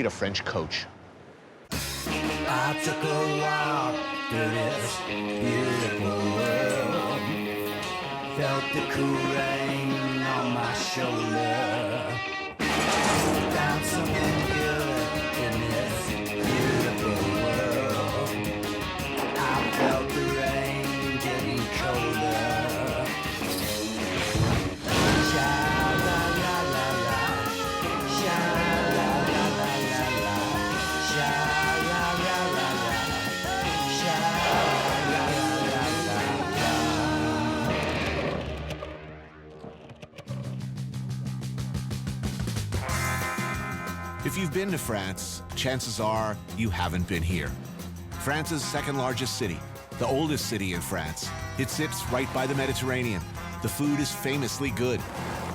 need a French coach. I took a walk through this beautiful world. Felt the cool rain on my shoulder. Found something good in this beautiful world. I felt the rain getting colder. Sha-la-la-la-la, sha-la-la-la-la-la, sha-la-la-la-la, sha-la-la-la-la. If you've been to France, chances are you haven't been here. France's second largest city, the oldest city in France. It sits right by the Mediterranean. The food is famously good.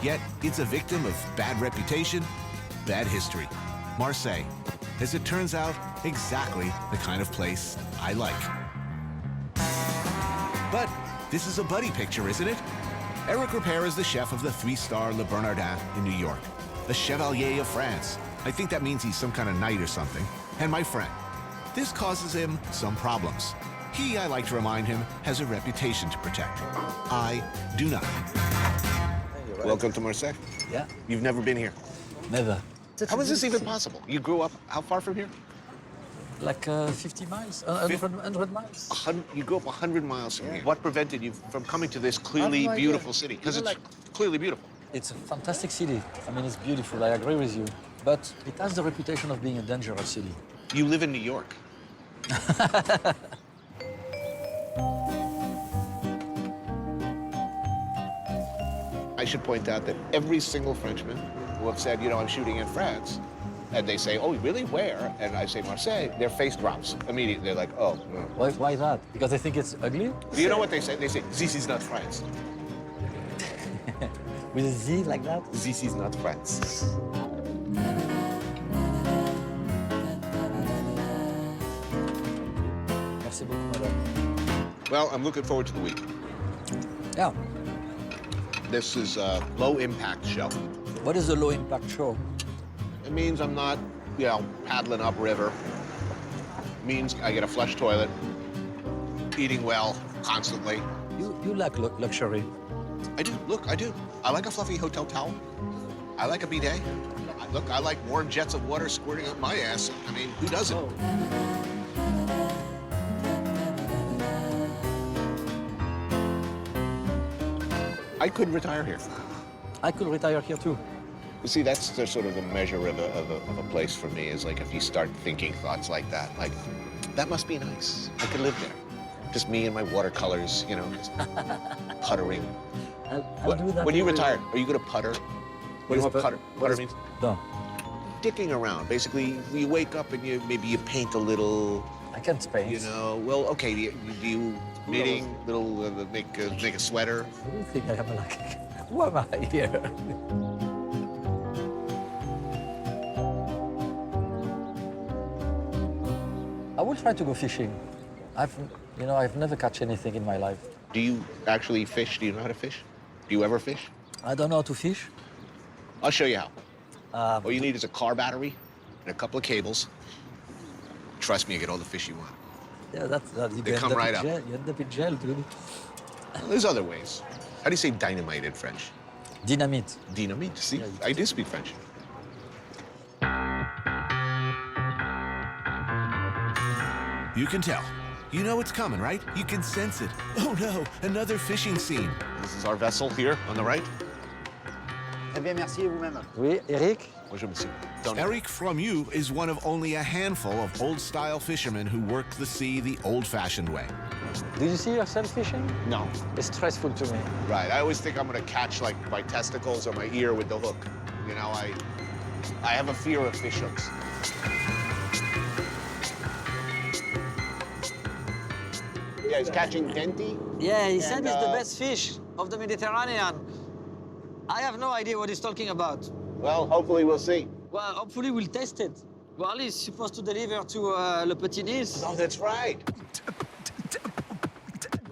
Yet it's a victim of bad reputation, bad history. Marseille, as it turns out, exactly the kind of place I like. But this is a buddy picture, isn't it? Eric Ripert is the chef of the 3-star Le Bernardin in New York, the Chevalier of France. I think that means he's some kind of knight or something. And my friend. This causes him some problems. He, I like to remind him, has a reputation to protect. I do not. Welcome to Marseille. Yeah, You've never been here. never. How is this even possible? You grew up how far from here? Like 50 miles, 100 miles. You grew up 100 miles from here. What prevented you from coming to this clearly no idea. beautiful city? Because it's clearly beautiful. It's a fantastic city. I mean, it's beautiful, I agree with you. But it has the reputation of being a dangerous city. You live in New York. I should point out that every single Frenchman who have said, you know, I'm shooting in France, and they say, oh, really, where? And I say Marseille, their face drops immediately. They're like, oh. No. Why that? Because they think it's ugly? Do you know what they say? They say, this is not France. With a Z like that? This is not France. Merci beaucoup, madame. Well, I'm looking forward to the week. Yeah. This is a low-impact show. What is a low-impact show? It means I'm not, you know, paddling upriver. It means I get a flush toilet, eating well, constantly. You like luxury. I do, look, I do. I like a fluffy hotel towel. I like a bidet. Look, I like warm jets of water squirting up my ass. I mean, who doesn't? Oh. I could retire here. I could retire here too. You see, that's the sort of the measure of a place for me, is like if you start thinking thoughts like that, that must be nice. I could live there. Just me and my watercolors, you know, just puttering. I'll do that. When you retire, are you going to putter? What do you know what putter? Putter means? No. Dicking around. Basically, you wake up and maybe you paint a little. I can't paint. You know, well, okay. Do you knitting, little make a sweater? I don't think I am like. Who am I here? I will try to go fishing. I've never catch anything in my life. Do you actually fish? Do you know how to fish? Do you ever fish? I don't know how to fish. I'll show you how. All you need is a car battery and a couple of cables. Trust me, you get all the fish you want. Yeah, that's that. They come right up. You end up in jail, dude. Well, there's other ways. How do you say dynamite in French? Dynamite. Dynamite. See, Yeah, I do speak French. You can tell. You know it's coming, right? You can sense it. Oh no, another fishing scene. This is our vessel here on the right. Très bien, merci, et vous-même. Oui, Eric? Bonjour, monsieur. Don't Eric Fromu is one of only a handful of old-style fishermen who work the sea the old-fashioned way. Do you see yourself fishing? No. It's stressful to me. Right. I always think I'm going to catch, like, my testicles or my ear with the hook. You know, I have a fear of fish hooks. Yeah, he's catching denti. Yeah, he said it's the best fish of the Mediterranean. I have no idea what he's talking about. Well, hopefully we'll see. Well, hopefully we'll test it. Well, he's supposed to deliver to Le Petit Nice. Oh, that's right.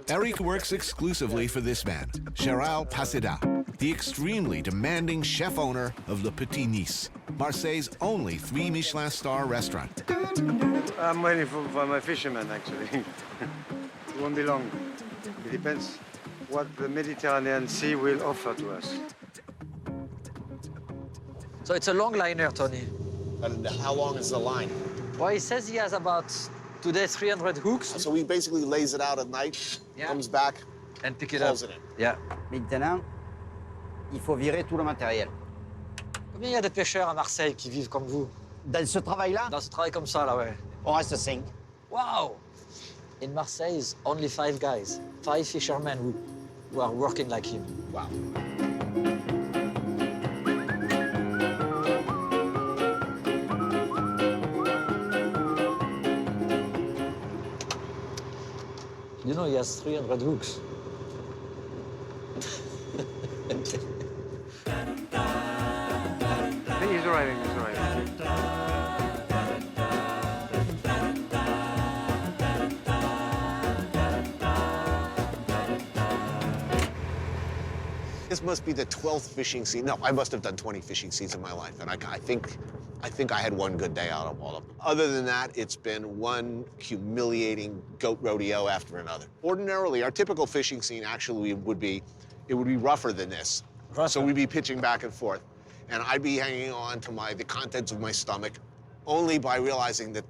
Eric works exclusively for this man, Gérald Paseda, the extremely demanding chef owner of Le Petit Nice. Marseille's only 3 Michelin star restaurant. I'm waiting for my fisherman, actually. It won't be long. It depends what the Mediterranean Sea will offer to us. So it's a long liner, Tony. And how long is the line? Well, he says he has about, today, 300 hooks. So he basically lays it out at night, Yeah. comes back, And pick it up. pulls it in. Yeah. Maintenant, il faut virer tout le matériel. Combien il y a de pêcheurs à Marseille qui vivent comme vous? Dans ce travail-là, Dans ce travail comme ça, là, ouais. on reste 5. Wow! In Marseille, it's only 5 guys, 5 fishermen who are working like him. Wow. You know, he has 300 hooks. He's arriving, he's arriving. This must be the 12th fishing scene. No, I must have done 20 fishing scenes in my life, and I think I had one good day out of all of them. Other than that, it's been one humiliating goat rodeo after another. Ordinarily, our typical fishing scene actually would be rougher than this. So we'd be pitching back and forth, and I'd be hanging on to the contents of my stomach, only by realizing that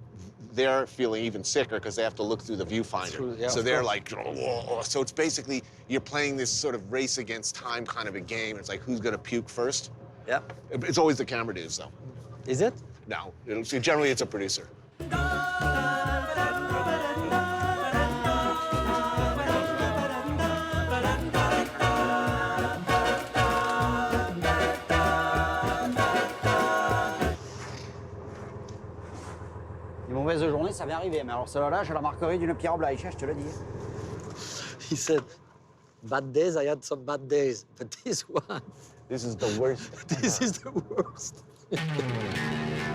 they're feeling even sicker because they have to look through the viewfinder. True, yeah, so of they're course. like, "Whoa." So it's basically, you're playing this sort of race against time kind of a game. It's like, who's gonna puke first? Yeah. It's always the camera dudes, though. Is it? No, generally it's a producer. Une mauvaise journée, ça va arriver. Mais alors celle-là, je la marquerai d'une pierre blanche, je te le dis. He said, bad days, I had some bad days, but this one, This is the worst. this is the worst.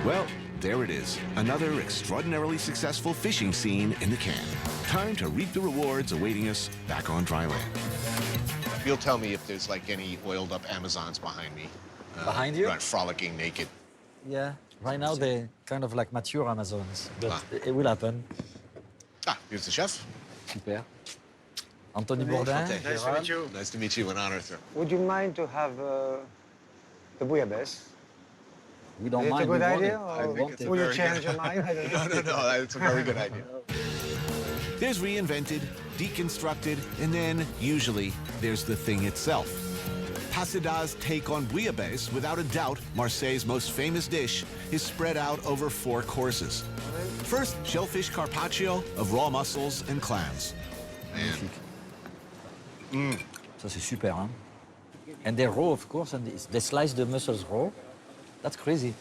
Well, there it is. Another extraordinarily successful fishing scene in the can. Time to reap the rewards awaiting us back on dry land. You'll tell me if there's like any oiled up Amazons behind me. Behind you? Right, frolicking naked. Yeah. Right now, they're kind of like mature Amazons, but Ah. it will happen. Ah, here's the chef. Super. Anthony Bourdain. Nice to meet you. Nice to meet you, an honor, sir. Would you mind to have the Bouillabaisse? We don't Is it a mind. good we want idea? it. I Or think it's a will you very change good- your mind? I don't know. No, it's a very good idea. There's reinvented, deconstructed, and then, usually, there's the thing itself. Passida's take on Bouillabaisse, without a doubt, Marseille's most famous dish, is spread out over 4 courses. First, shellfish carpaccio of raw mussels and clams. Ça, c'est super, hein? And they're raw, of course, and they slice the mussels raw. That's crazy.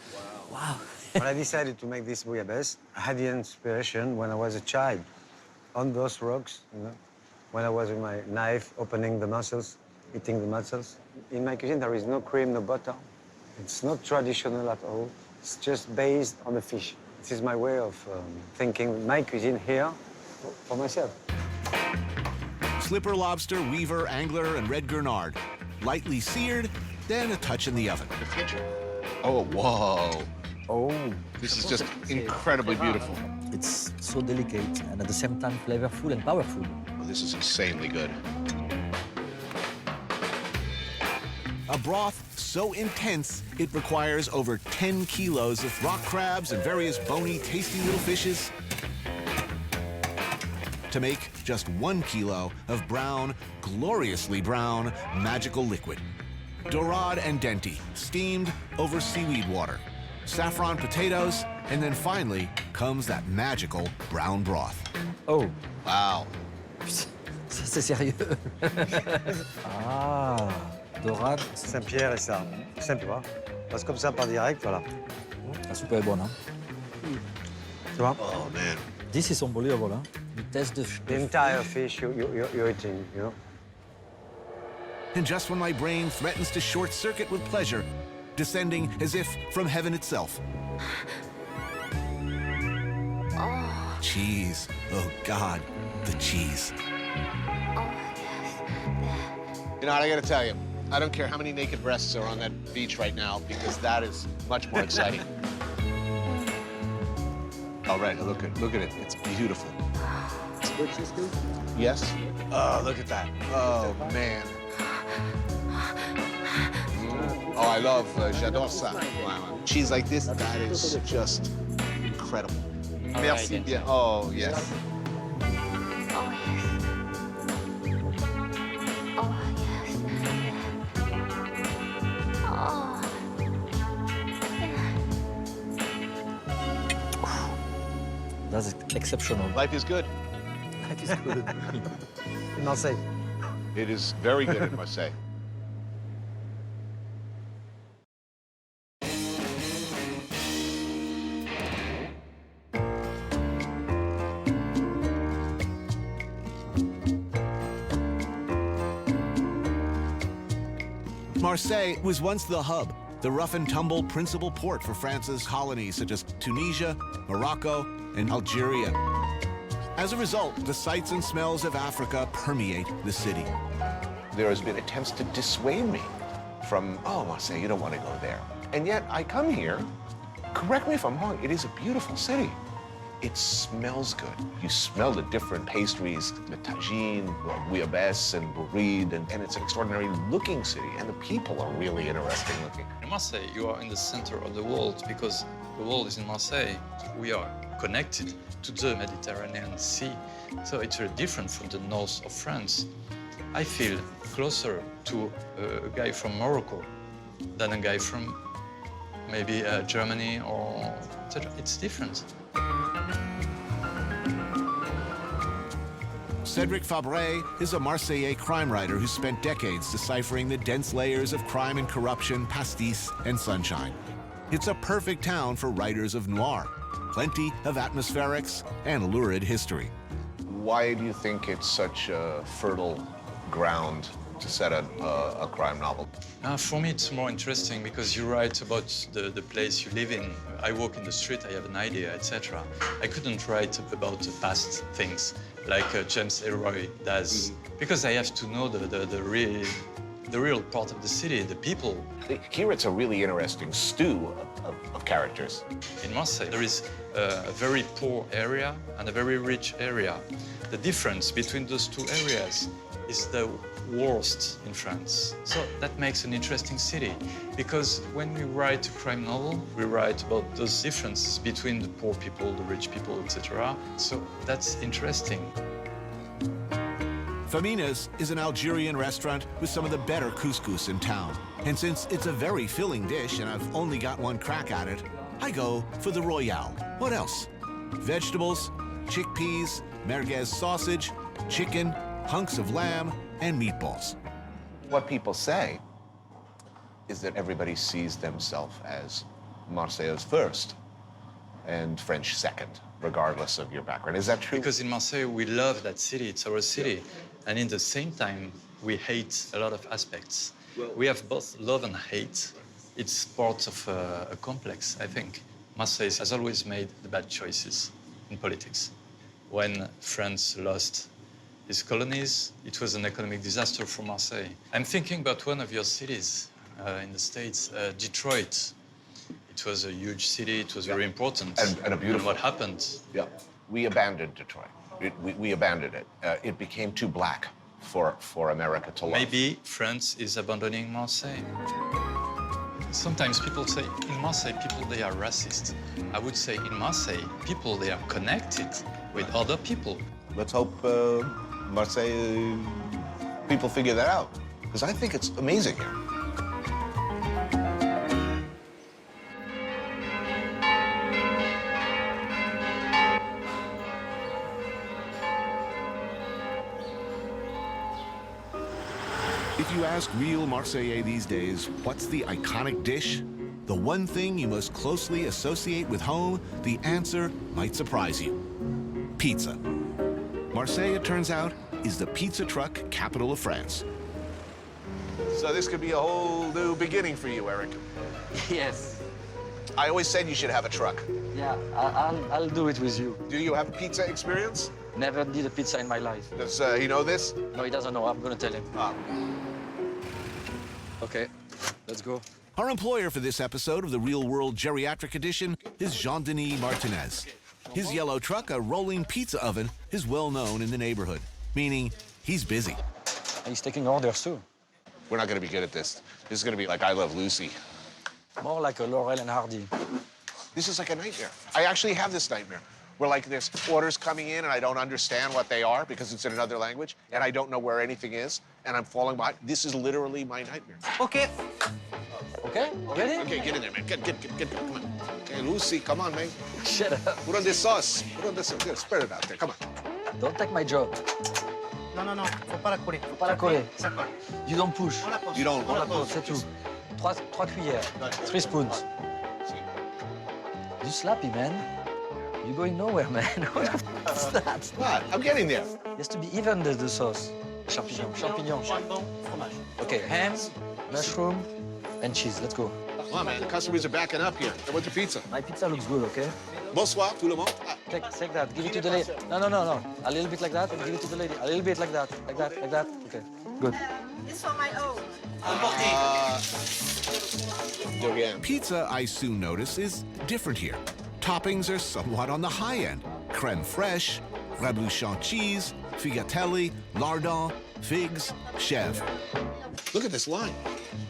Wow. When I decided to make this bouillabaisse, I had the inspiration when I was a child, on those rocks, you know, when I was with my knife opening the mussels, eating the mussels. In my cuisine, there is no cream, no butter. It's not traditional at all. It's just based on the fish. This is my way of thinking my cuisine here for myself. Slipper lobster, weaver, angler, and red gurnard. Lightly seared, then a touch in the oven. The future. Oh, whoa. Oh. This is just incredibly beautiful. It's so delicate and at the same time flavorful and powerful. Oh, this is insanely good. A broth so intense, it requires over 10 kilos of rock crabs and various bony, tasty little fishes to make just 1 kilo of brown, gloriously brown, magical liquid. Dorade and denti, steamed over seaweed water. Saffron potatoes, and then finally comes that magical brown broth. Oh. Wow. Ça, c'est sérieux. Ah. Dorade. Saint-Pierre et ça. Simple, tu vois. Passe comme ça par direct, voilà. La soupe est bonne, hein? Tu vois? Oh, man. This is unbelievable, hein? You taste The entire fish you're eating, you know? And just when my brain threatens to short circuit with pleasure, descending as if from heaven itself. Cheese. Oh, God, the cheese. You know what I gotta tell you? I don't care how many naked breasts are on that beach right now, because that is much more exciting. All right, look at it. It's beautiful. Yes? Oh, look at that. Oh, man. Oh, I love, j'adore ça. Wow. Cheese like this, that is just incredible. Merci bien. Oh, yes. Oh, yes. Oh, yes. Oh. That's exceptional. Life is good. Life is good. In Marseille. It is very good in Marseille. Marseille was once the hub, the rough and tumble principal port for France's colonies such as Tunisia, Morocco, and Algeria. As a result, the sights and smells of Africa permeate the city. There has been attempts to dissuade me from, oh, Marseille, you don't want to go there. And yet I come here, correct me if I'm wrong, it is a beautiful city. It smells good. You smell the different pastries, the tagine, Bouillabaisse, and Bernardin, and it's an extraordinary looking city, and the people are really interesting looking. In Marseille, you are in the center of the world because the world is in Marseille. We are connected to the Mediterranean Sea, so it's very different from the north of France. I feel closer to a guy from Morocco than a guy from maybe Germany or etc. It's different. Cédric Fabre is a Marseillais crime writer who spent decades deciphering the dense layers of crime and corruption, pastis, and sunshine. It's a perfect town for writers of noir, plenty of atmospherics and lurid history. Why do you think it's such a fertile ground to set a crime novel? For me, it's more interesting because you write about the place you live in. I walk in the street, I have an idea, etc. I couldn't write about the past things like James Elroy does, because I have to know the real part of the city, the people. Here it's a really interesting stew of characters. In Marseille, there is a very poor area and a very rich area. The difference between those two areas is the worst in France. So that makes an interesting city, because when we write a crime novel, we write about those differences between the poor people, the rich people, etc. So that's interesting. Famina's is an Algerian restaurant with some of the better couscous in town. And since it's a very filling dish and I've only got one crack at it, I go for the Royale. What else? Vegetables, chickpeas, merguez sausage, chicken, hunks of lamb, and meatballs. What people say is that everybody sees themselves as Marseillais first and French second, regardless of your background. Is that true? Because in Marseille, we love that city, it's our city. And in the same time, we hate a lot of aspects. We have both love and hate. It's part of a complex, I think. Marseille has always made the bad choices in politics. When France lost its colonies, it was an economic disaster for Marseille. I'm thinking about one of your cities in the States, Detroit. It was a huge city, it was very important. And a beautiful. And what happened? Yeah. We abandoned Detroit. We abandoned it. It became too black for America to love. Maybe France is abandoning Marseille. Sometimes people say, in Marseille, people, they are racist. I would say, in Marseille, people, they are connected with other people. Let's hope Marseille people figure that out, because I think it's amazing here. If you ask real Marseillais these days, what's the iconic dish? The one thing you most closely associate with home, the answer might surprise you. Pizza. Marseille, it turns out, is the pizza truck capital of France. So this could be a whole new beginning for you, Eric. Yes. I always said you should have a truck. Yeah, I'll do it with you. Do you have pizza experience? Never did a pizza in my life. Does he know this? No, he doesn't know. I'm gonna tell him. Ah. Okay, let's go. Our employer for this episode of the Real World Geriatric Edition is Jean-Denis Martinez. His yellow truck, a rolling pizza oven, is well known in the neighborhood, meaning he's busy. He's taking orders too. We're not going to be good at this. This is going to be like I Love Lucy. More like a Laurel and Hardy. This is like a nightmare. I actually have this nightmare where like there's orders coming in and I don't understand what they are because it's in another language and I don't know where anything is and I'm falling behind. This is literally my nightmare. Ok. Okay, ready? Okay, get in there, man. Get, come on. Okay, Lucy, come on, man. Shut up. Put on this sauce. Put on this, spread it out there, come on. Don't take my job. Non, non, non, faut pas la coller. Faut pas la coller. Ça colle. You don't push. On la pose. You don't. On la pose, c'est tout. 3 cuillères. 3 spoons. You slappy, man. You're going nowhere, man. What's that? What? I'm getting there. It has to be even, the sauce. Champignon. Jambon, fromage. Okay, ham, mushroom, and cheese. Let's go. Come on, man. The customers are backing up here. They want your pizza. My pizza looks good, okay? Bonsoir, tout le monde. Take that. Give it to the lady. No. A little bit like that, and give it to the lady. A little bit like that. Like that. Okay. Good. It's for my own. Durian. Pizza, I soon notice, is different here. Toppings are somewhat on the high end. Creme fraiche, reblochon cheese, figatelli, lardon, figs, chèvre. Look at this line.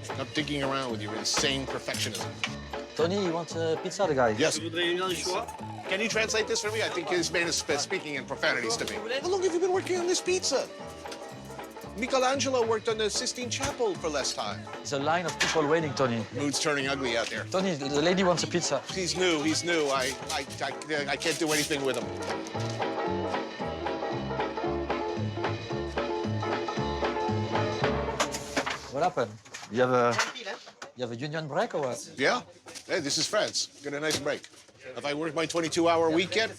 Stop digging around with your insane perfectionism. Tony, you want pizza, the guy? Yes. Can you translate this for me? I think this man is speaking in profanities to me. How long have you been working on this pizza? Michelangelo worked on the Sistine Chapel for less time. It's a line of people waiting, Tony. Mood's turning ugly out there. Tony, the lady wants a pizza. He's new. I can't do anything with him. What happened? You have a union break or what? Yeah? Hey, this is France. Get a nice break. If I work my 22-hour weekend,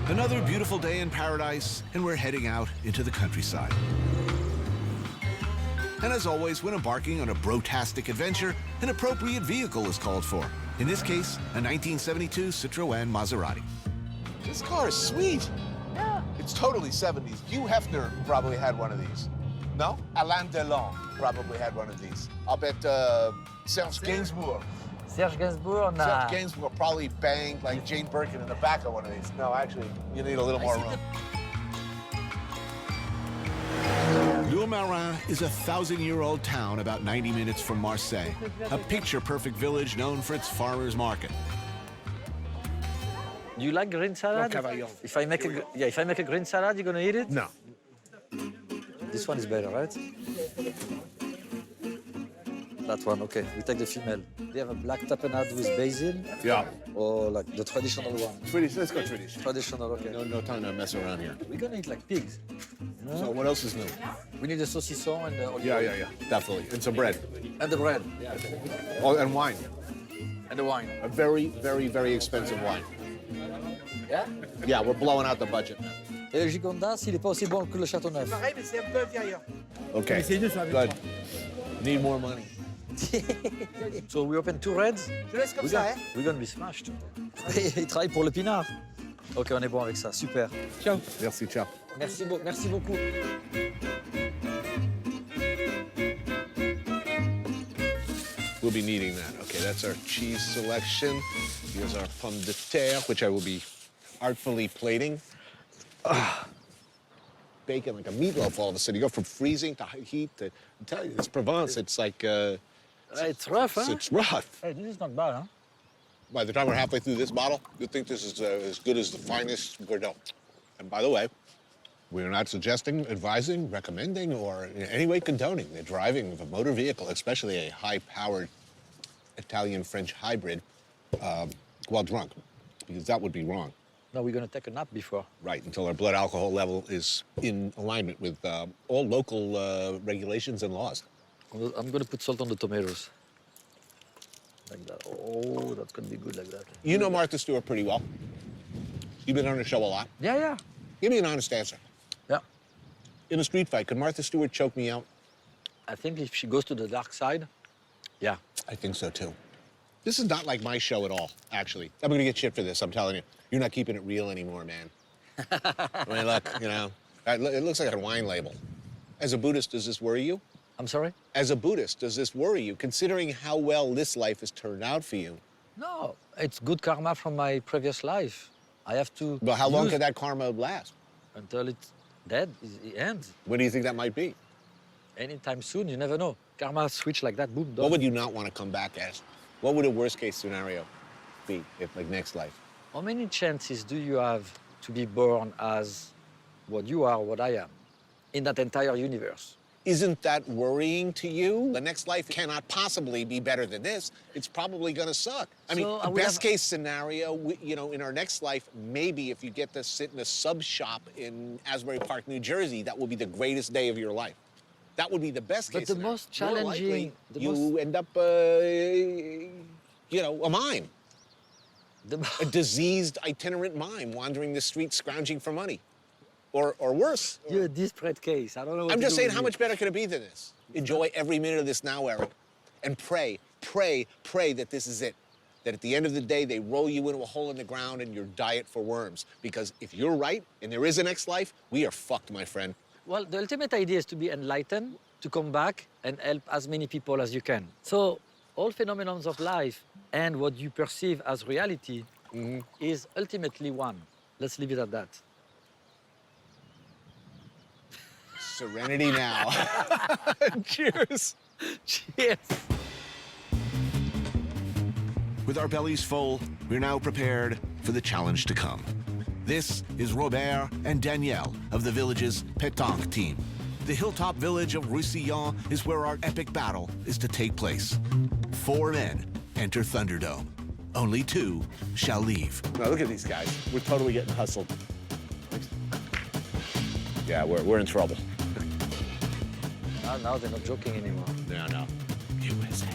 Another beautiful day in paradise, and we're heading out into the countryside. And as always, when embarking on a brotastic adventure, an appropriate vehicle is called for. In this case, a 1972 Citroën Maserati. this car is sweet. Yeah. It's totally 70s. Hugh Hefner probably had one of these. No? Alain Delon probably had one of these. I'll bet Serge Gainsbourg. Serge Gainsbourg, nah. Serge Gainsbourg probably banged like Jane Birkin in the back of one of these. No, actually, you need a little more room. Lourmarin is a 1,000-year-old town about 90 minutes from Marseille, a picture-perfect village known for its farmers' market. Do you like green salad? If I make a green salad, you're gonna eat it? No. This one is better, right? That one, okay. We take the female. They have a black tapenade with basil, Yeah. or like the traditional one. Let's go tradition. Traditional, okay. No time to mess around here. We're gonna eat like pigs. So what else is new? We need a saucisson and the olive Yeah, oil. yeah, yeah. Definitely. And some bread. And the bread. Oh, and wine. And the wine. A very, very, very expensive wine. Yeah? Yeah, we're blowing out the budget. Et le Gigondas, il est pas aussi bon que le Châteauneuf. Pareil, mais c'est un peu inférieur. Okay. Good. Need more money. So we open 2 reds. Je laisse comme ça, hein. We're gonna be smashed. Il travaille pour le pinard. Ok, on est bon avec ça, super. Ciao. Merci, ciao. Merci beaucoup. We'll be needing that. Okay, that's our cheese selection. Here's our pomme de terre, which I will be artfully plating. Bacon like a meatloaf all of a sudden. You go from freezing to high heat to, I'm telling you, it's Provence. It's like, It's rough, huh? it's rough. Hey, this is not bad, huh? By the time we're halfway through this bottle, you'll think this is as good as the finest Bourdain. And by the way, we're not suggesting, advising, recommending, or in any way condoning the driving of a motor vehicle, especially a high-powered Italian-French hybrid, while drunk, because that would be wrong. No, we're gonna take a nap before. Right, until our blood alcohol level is in alignment with all local regulations and laws. I'm gonna put salt on the tomatoes. Like that. Oh, that's gonna be good like that. You know Martha Stewart pretty well. You've been on her show a lot. Yeah. Give me an honest answer. Yeah. In a street fight, could Martha Stewart choke me out? I think if she goes to the dark side, yeah. I think so, too. This is not like my show at all, actually. I'm gonna get shit for this, I'm telling you. You're not keeping it real anymore, man. I mean, look, you know, it looks like a wine label. As a Buddhist, does this worry you? I'm sorry? As a Buddhist, does this worry you, considering how well this life has turned out for you? No, it's good karma from my previous life. I have to. But how long use could that karma last? until it's dead, it ends. When do you think that might be? Anytime soon, you never know. Karma switch like that, boom, done. What would you not want to come back as? What would a worst-case scenario be, if, like, next life? How many chances do you have to be born as what you are, what I am, in that entire universe? Isn't that worrying to you? The next life cannot possibly be better than this. It's probably gonna suck. I mean, So I the would best case scenario, you know, in our next life, maybe if you get to sit in a sub shop in Asbury Park, New Jersey, that will be the greatest day of your life. That would be the best But case the scenario. most More challenging- likely, the you most- end up, you know, a mime. A diseased itinerant mime wandering the streets scrounging for money. Or worse. You're a desperate case. I don't know what I'm to just do saying, with how you. much better could it be than this? Enjoy every minute of this now, Eric. And pray, pray, pray that this is it. That at the end of the day, they roll you into a hole in the ground and you're diet for worms. Because if you're right, and there is a next life, we are fucked, my friend. Well, the ultimate idea is to be enlightened, to come back and help as many people as you can. So all phenomena of life and what you perceive as reality is ultimately one. Let's leave it at that. Serenity now. Cheers. Cheers. With our bellies full, we're now prepared for the challenge to come. This is Robert and Danielle of the village's Petanque team. The hilltop village of Roussillon is where our epic battle is to take place. 4 men enter Thunderdome. Only 2 shall leave. Now look at these guys. We're totally getting hustled. Yeah, we're in trouble. Now they're not joking anymore. No. USA.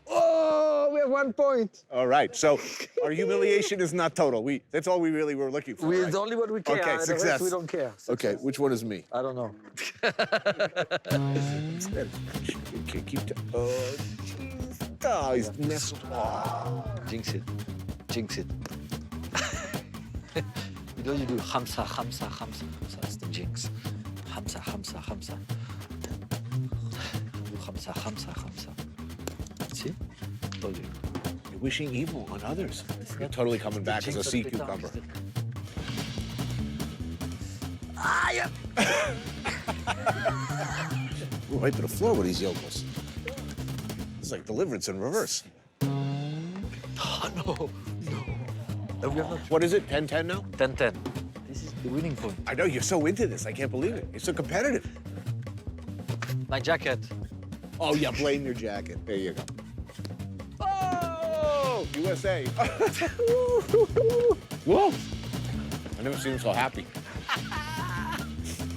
Oh, we have 1 point. All right, so our humiliation is not total. That's all we really were looking for. It's right? only what we care. Okay, The success. rest we don't care. Okay, which one is me? I don't know. Okay, oh, jeez. Oh, he's messed up. Jinx it. Jinx it. You know you do hamsa. That's the jinx. Hamsa. Hamsa. See? Told you. You're wishing evil on others. You're totally coming back as a sea cucumber. We're right to the floor with these yokels. It's like Deliverance in reverse. Oh, no. We have not. What is it, 10-10 now? 10-10. This is the winning point. I know, you're so into this. I can't believe it. You're so competitive. My jacket. Oh, yeah, blame your jacket. There you go. Oh, USA. Whoa. I've never seen him so happy.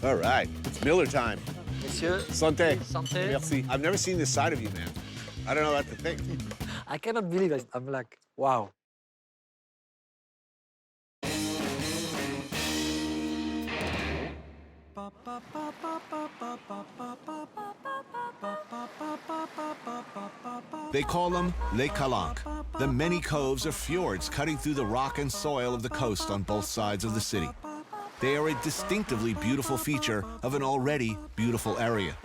All right, it's Miller time. Monsieur. Santé. Santé. Merci. I've never seen this side of you, man. I don't know what to think. I cannot believe it. I'm like, wow. They call them Les Calanques, the many coves or fjords cutting through the rock and soil of the coast on both sides of the city. They are a distinctively beautiful feature of an already beautiful area.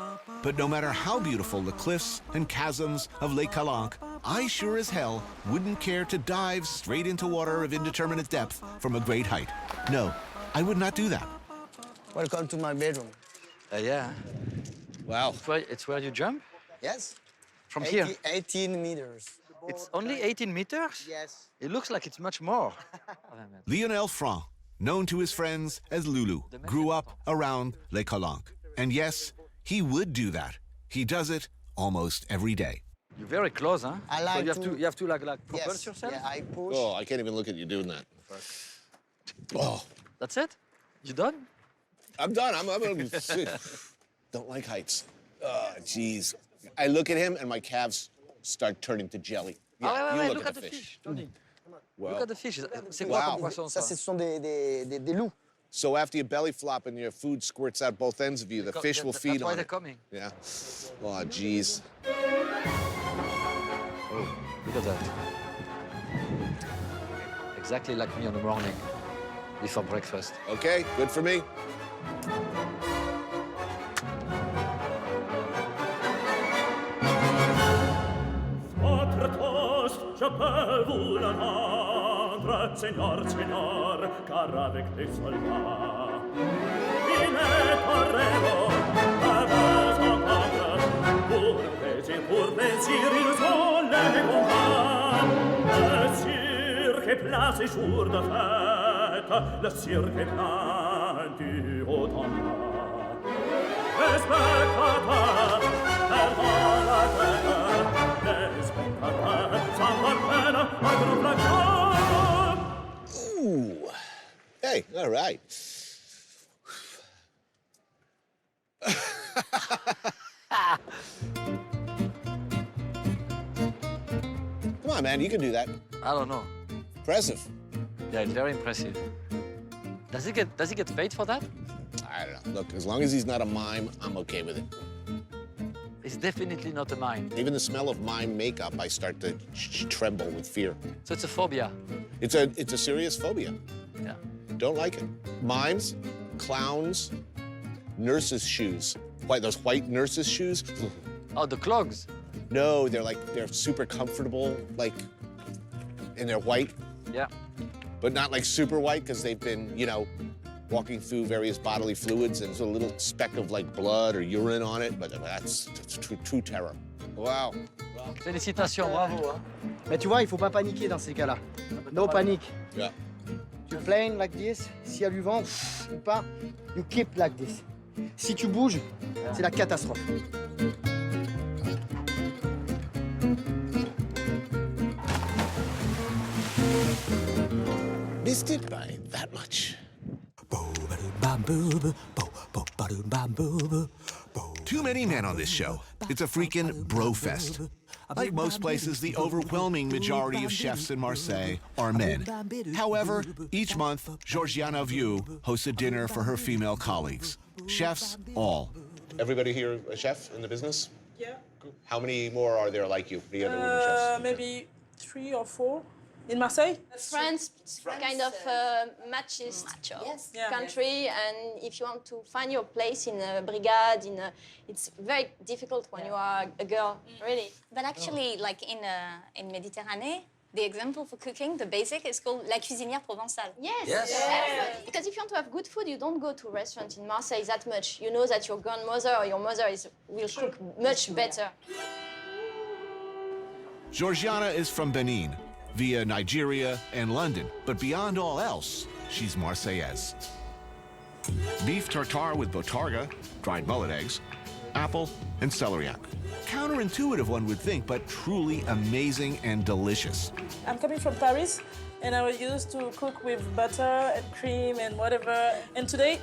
But no matter how beautiful the cliffs and chasms of Les Calanques, I sure as hell wouldn't care to dive straight into water of indeterminate depth from a great height. No, I would not do that. Welcome to my bedroom. Yeah. Wow. It's where you jump? Yes? From here? 18 meters. It's only 18 meters? Yes. It looks like it's much more. Lionel Franc, known to his friends as Lulu, grew up around Les Calanques. And yes, he would do that. He does it almost every day. You're very close, huh? I like so you have to like propulse Yes. yourself? Yeah, I push. Oh, I can't even look at you doing that. Oh, That's it? You done? I'm done. I'm gonna sit. Don't like heights. Oh, jeez. I look at him and my calves start turning to jelly. Yeah, you look at the fish. Tony. Wow. Look at the fish. C'est quoi Wow. comme poisson, Ça, ça? ce sont des loups. So after you belly flop and your food squirts out both ends of you, the fish will feed That's why on they're it. coming. Yeah. Oh, jeez. Oh, look at that. Exactly like me in the morning, before breakfast. Okay, good for me. Votre toast, je peux vous le rendre, Seigneur, Seigneur, car avec les soldats, il est torero, avec son cadre, pour plaisir, ils ont les combats. Le cirque est place et jour de fête, le cirque est plein du haut en bas. Les spectateurs perdent la tête, les spectateurs sans peine à gros flacons. Ooh. Hey, all right. Come on, man, you can do that. I don't know. Impressive. Yeah, it's very impressive. Does he get paid for that? I don't know. Look, as long as he's not a mime, I'm okay with it. It's definitely not a mime. Even the smell of mime makeup, I start to tremble with fear. So it's a phobia. It's a serious phobia. Yeah. Don't like it. Mimes, clowns, nurses' shoes. Those white nurses' shoes? Oh, the clogs. No, they're super comfortable, like, and they're white. Yeah. But not like super white because they've been, walking through various bodily fluids and there's a little speck of like blood or urine on it, but that's true terror. Wow. Félicitations, bravo. Hein? Mais tu vois, il faut pas paniquer dans ces cas-là. No panic. Yeah. Tu planes like this. S'il y a du vent ou pas, you keep like this. Si tu bouges, c'est la catastrophe. Missed it by that much. Too many men on this show. It's a freaking bro fest. Like most places, the overwhelming majority of chefs in Marseille are men. However, each month, Georgiana Vieux hosts a dinner for her female colleagues. Chefs, all. Everybody here a chef in the business? Yeah. How many more are there like you? The other women chefs? Maybe 3 or 4. In Marseille? France kind of matches country, and if you want to find your place in a brigade, it's very difficult when you are a girl, really. But actually, like in Mediterranean, the example for cooking, the basic, is called la cuisinière provençale. Yes. Yes. Because if you want to have good food, you don't go to a restaurant in Marseille that much. You know that your grandmother or your mother will cook much better. Georgiana is from Benin, via Nigeria and London, but beyond all else, she's Marseillaise. Beef tartare with botarga, dried mullet eggs, apple, and celeriac. Counterintuitive, one would think, but truly amazing and delicious. I'm coming from Paris, and I was used to cook with butter and cream and whatever. And today,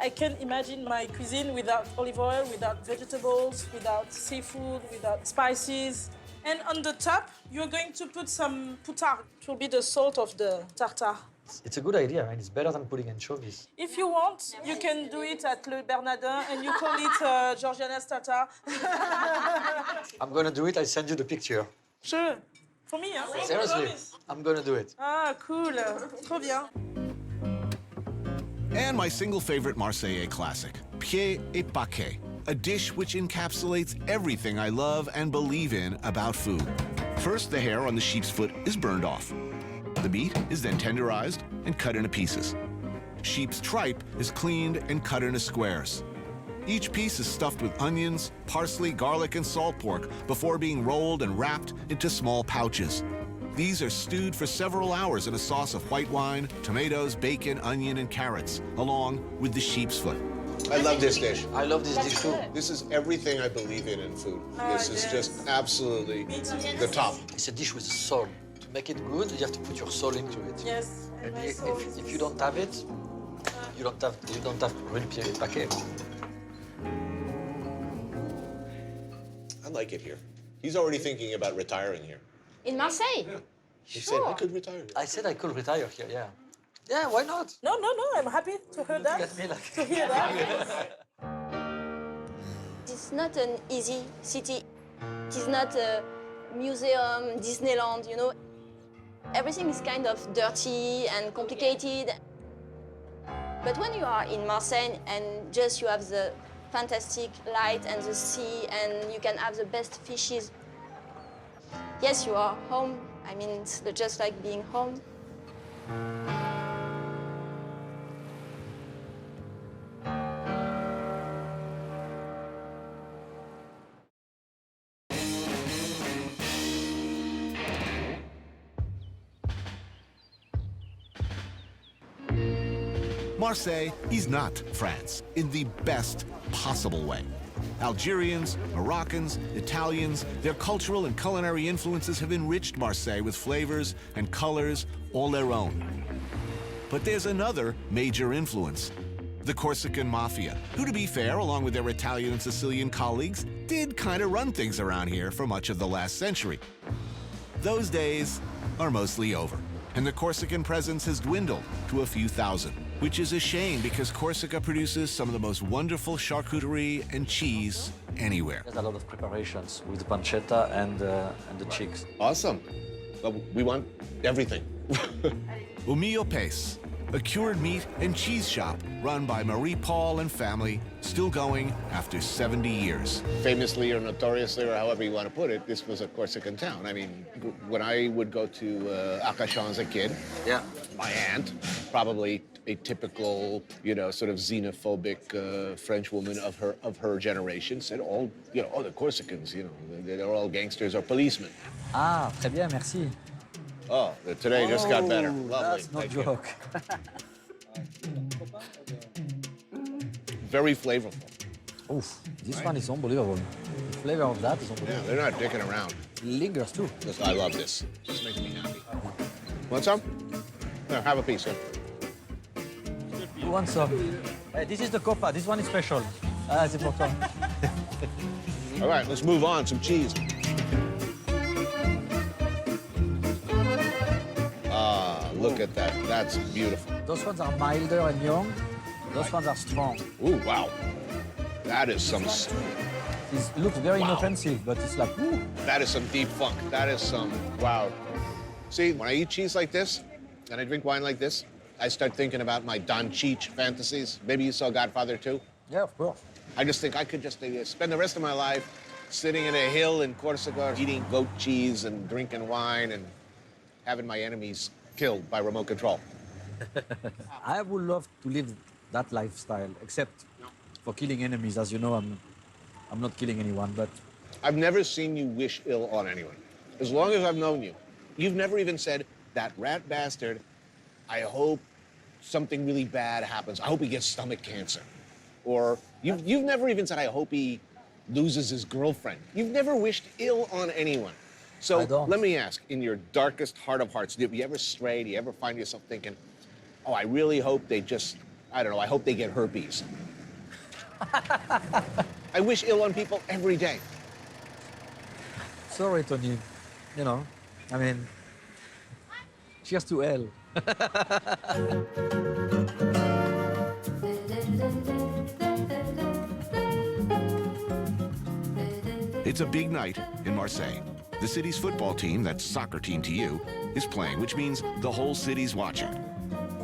I can't imagine my cuisine without olive oil, without vegetables, without seafood, without spices. And on the top, you're going to put some Petanque. It will be the salt of the tartare. It's a good idea, man. It's better than putting anchovies. If you want, you can do it at Le Bernardin, and you call it Georgiana's tartare. I'm gonna do it. I'll send you the picture. Sure. For me, hein? Seriously, I'm gonna do it. Ah, cool. Trop bien. And my single favorite Marseillais classic, pied et paquet, a dish which encapsulates everything I love and believe in about food. First, the hair on the sheep's foot is burned off. The meat is then tenderized and cut into pieces. Sheep's tripe is cleaned and cut into squares. Each piece is stuffed with onions, parsley, garlic, and salt pork before being rolled and wrapped into small pouches. These are stewed for several hours in a sauce of white wine, tomatoes, bacon, onion, and carrots, along with the sheep's foot. I love this dish. I love this dish too. This is everything I believe in food. This is just absolutely the top. It's a dish with soul. To make it good, you have to put your soul into it. Yes. And if you don't have it, you don't have real pied et paquet. I like it here. He's already thinking about retiring here. In Marseille? Yeah. He said I could retire. I said I could retire here, yeah. Yeah, why not? No, I'm happy to hear that. Get me like... To hear that. It's not an easy city. It is not museum, Disneyland, you know. Everything is kind of dirty and complicated. But when you are in Marseille and just you have the fantastic light and the sea and you can have the best fishes, yes, you are home. I mean, it's just like being home. Marseille is not France in the best possible way. Algerians, Moroccans, Italians, their cultural and culinary influences have enriched Marseille with flavors and colors all their own. But there's another major influence, the Corsican mafia, who, to be fair, along with their Italian and Sicilian colleagues, did kind of run things around here for much of the last century. Those days are mostly over, and the Corsican presence has dwindled to a few thousand, which is a shame because Corsica produces some of the most wonderful charcuterie and cheese anywhere. There's a lot of preparations with pancetta and the cheeks. Awesome. Well, we want everything. Bouillabaisse, a cured meat and cheese shop run by Marie Paul and family, still going after 70 years. Famously or notoriously, or however you want to put it, this was a Corsican town. I mean, when I would go to Arcachon as a kid, yeah, my aunt, probably a typical, you know, sort of xenophobic French woman of her generation, said all, you know, oh, the Corsicans, you know, they're all gangsters or policemen. Ah, très bien, merci. Oh, today just got better. Lovely. That's no joke. Very flavorful. Oof, this one is unbelievable. The flavor of that is Yeah, unbelievable. they're not dicking around. It lingers too. I love this. Just makes me happy. Want some? No, have a piece, sir. You want some? This is the copa. This one is special. Ah, c'est pour toi. All right, let's move on. Some cheese. Ah, look at that. That's beautiful. Those ones are milder and young. Those ones are strong. Ooh, wow. That is some... It looks very inoffensive, but it's like, ooh. That is some deep funk. That is some... Wow. See, when I eat cheese like this, and I drink wine like this, I start thinking about my Don Cheech fantasies. Maybe you saw Godfather 2? Yeah, of course. I just think I could just spend the rest of my life sitting in a hill in Corsica, eating goat cheese and drinking wine and having my enemies killed by remote control. I would love to live that lifestyle, except for killing enemies. As you know, I'm not killing anyone, but... I've never seen you wish ill on anyone. As long as I've known you, you've never even said, that rat bastard, I hope something really bad happens. I hope he gets stomach cancer. Or you've never even said, I hope he loses his girlfriend. You've never wished ill on anyone. So let me ask, in your darkest heart of hearts, do you ever stray? Do you ever find yourself thinking, oh, I really hope they just, I don't know, I hope they get herpes. I wish ill on people every day. Sorry, Tony. You know, I mean, cheers to hell. It's a big night in Marseille. The city's football team, that's soccer team to you, is playing, which means the whole city's watching.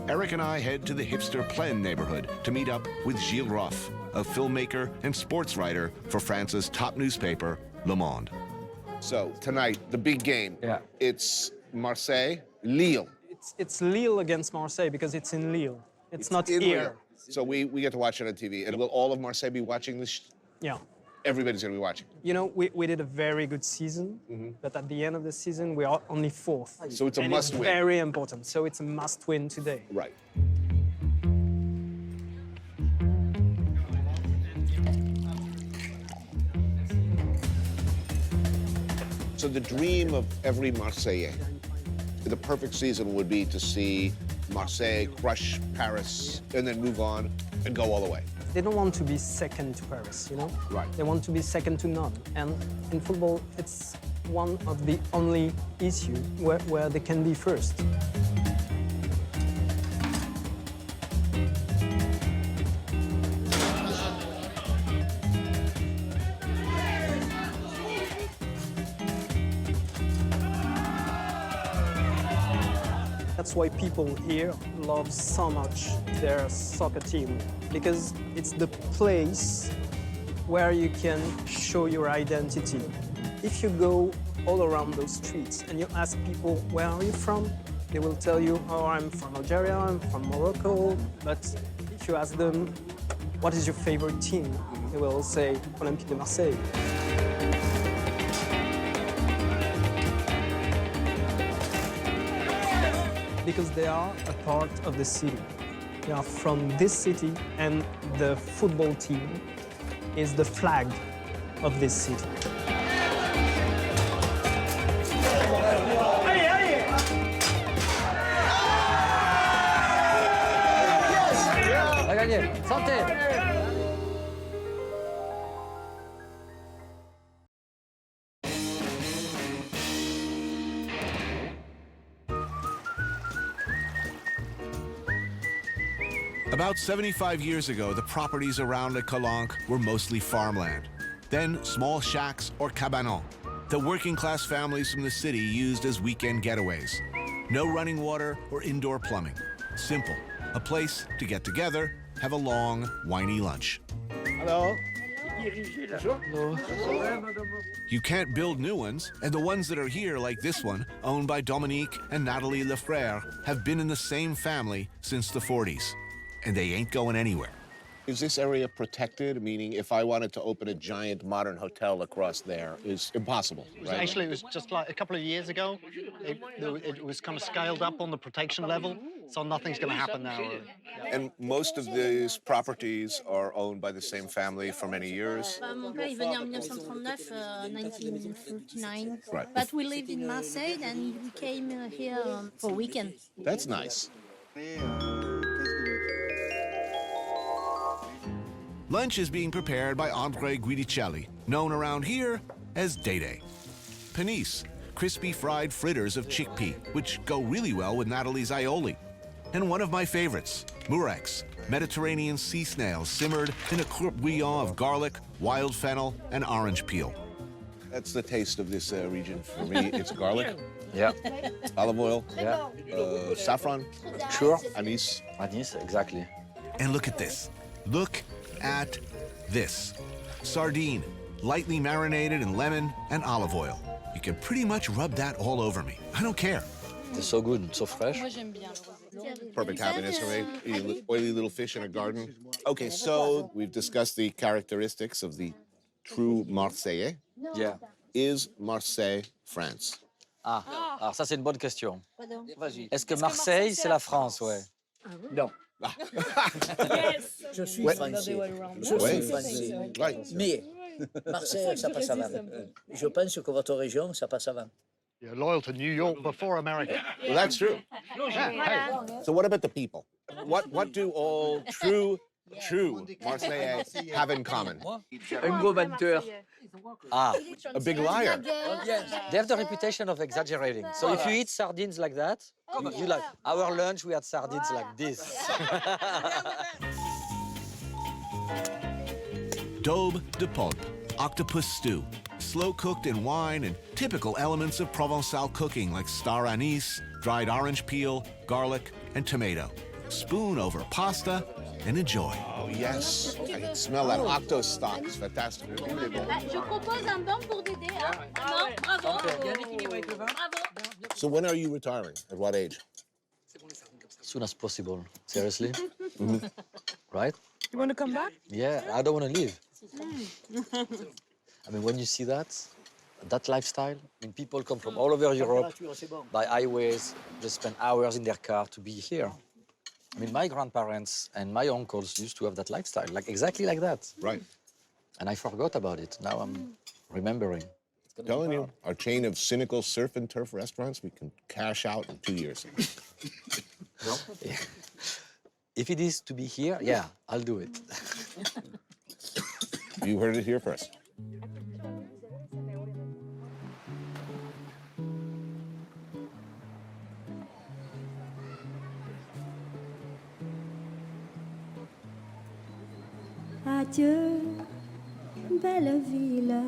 Eric and I head to the hipster Plaine neighborhood to meet up with Gilles Roff, a filmmaker and sports writer for France's top newspaper, Le Monde. So tonight, the big game. Yeah. It's Marseille, Lille. It's Lille against Marseille because it's in Lille. It's not in here. Lille. So we get to watch it on TV. And will all of Marseille be watching this? Yeah. Everybody's going to be watching. You know, we did a very good season, but at the end of the season, we are only fourth. So it's a and must it's win. Very important. So it's a must win today. Right. So the dream of every Marseillais, the perfect season would be to see Marseille crush Paris and then move on and go all the way. They don't want to be second to Paris, you know? Right. They want to be second to none. And in football, it's one of the only issues where they can be first. That's why people here love so much their soccer team, because it's the place where you can show your identity. If you go all around those streets and you ask people, where are you from? They will tell you, oh, I'm from Algeria, I'm from Morocco. But if you ask them, what is your favorite team? They will say, Olympique de Marseille. Because they are a part of the city. They are from this city, and the football team is the flag of this city. On a gagné. Santé. About 75 years ago, the properties around Le Petanque were mostly farmland. Then small shacks or cabanons that working-class families from the city used as weekend getaways. No running water or indoor plumbing. Simple. A place to get together, have a long, whiny lunch. Hello. You can't build new ones, and the ones that are here, like this one, owned by Dominique and Nathalie Lefrère, have been in the same family since the 40s. And they ain't going anywhere. Is this area protected? Meaning, if I wanted to open a giant modern hotel across there, is impossible, right? Actually, it was just like a couple of years ago. It was kind of scaled up on the protection level, so nothing's going to happen now. And most of these properties are owned by the same family for many years. Mon père est venu en 1939, 1939. Right. But we lived in Marseille and we came here for weekend. That's nice. Lunch is being prepared by Andre Guidicelli, known around here as Day-Day. Panisse, crispy fried fritters of chickpea, which go really well with Natalie's aioli. And one of my favorites, murex, Mediterranean sea snails simmered in a courte bouillon of garlic, wild fennel, and orange peel. That's the taste of this region for me. It's garlic. Yeah. Olive oil. Yeah. Saffron. Sure. Anise. Anise, exactly. And look at this. Look at this. Sardine, lightly marinated in lemon and olive oil. You can pretty much rub that all over me. I don't care. It's so good, so fresh. Perfect happiness for me. Eating oily little fish in a garden. Okay, so we've discussed the characteristics of the true Marseillais. Yeah. Is Marseille France? Alors ça c'est une bonne question. Est-ce que Marseille c'est la France, ouais? Non. Je suis français. Je suis français. Mais Marseille, ça passe avant. Je pense que votre région, ça passe avant. You're loyal to New York before America. Well, that's true. Hey, so what about the people? What do all true Marseillais have in common? Un gros menteur. Ah. A big liar. Yes. They have the reputation of exaggerating. So if you eat sardines like that, you like, our lunch we had sardines like this. Daube de poulpe, octopus stew, slow-cooked in wine and typical elements of Provençal cooking like star anise, dried orange peel, garlic, and tomato. Spoon over pasta and enjoy. Oh, yes. I can smell that octo stock. It's fantastic. Je propose un banc pour Dédé. Bravo. So when are you retiring? At what age? As soon as possible. Seriously? Right? You want to come back? Yeah, I don't want to leave. I mean, when you see that lifestyle, I mean, people come from all over Europe by highways, just spend hours in their car to be here. I mean, my grandparents and my uncles used to have that lifestyle, like exactly like that. Right. And I forgot about it. Now I'm remembering. I'm telling you, our chain of cynical surf and turf restaurants, we can cash out in 2 years. Yeah. If it is to be here, yeah, I'll do it. You heard it here first. Adieu, belle ville.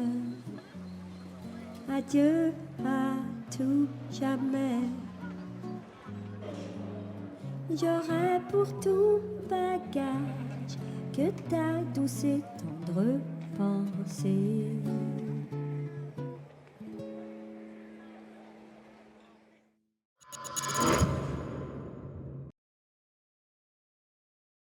Adieu à tout jamais. J'aurai pour tout bagage que ta douce et tendre pensée.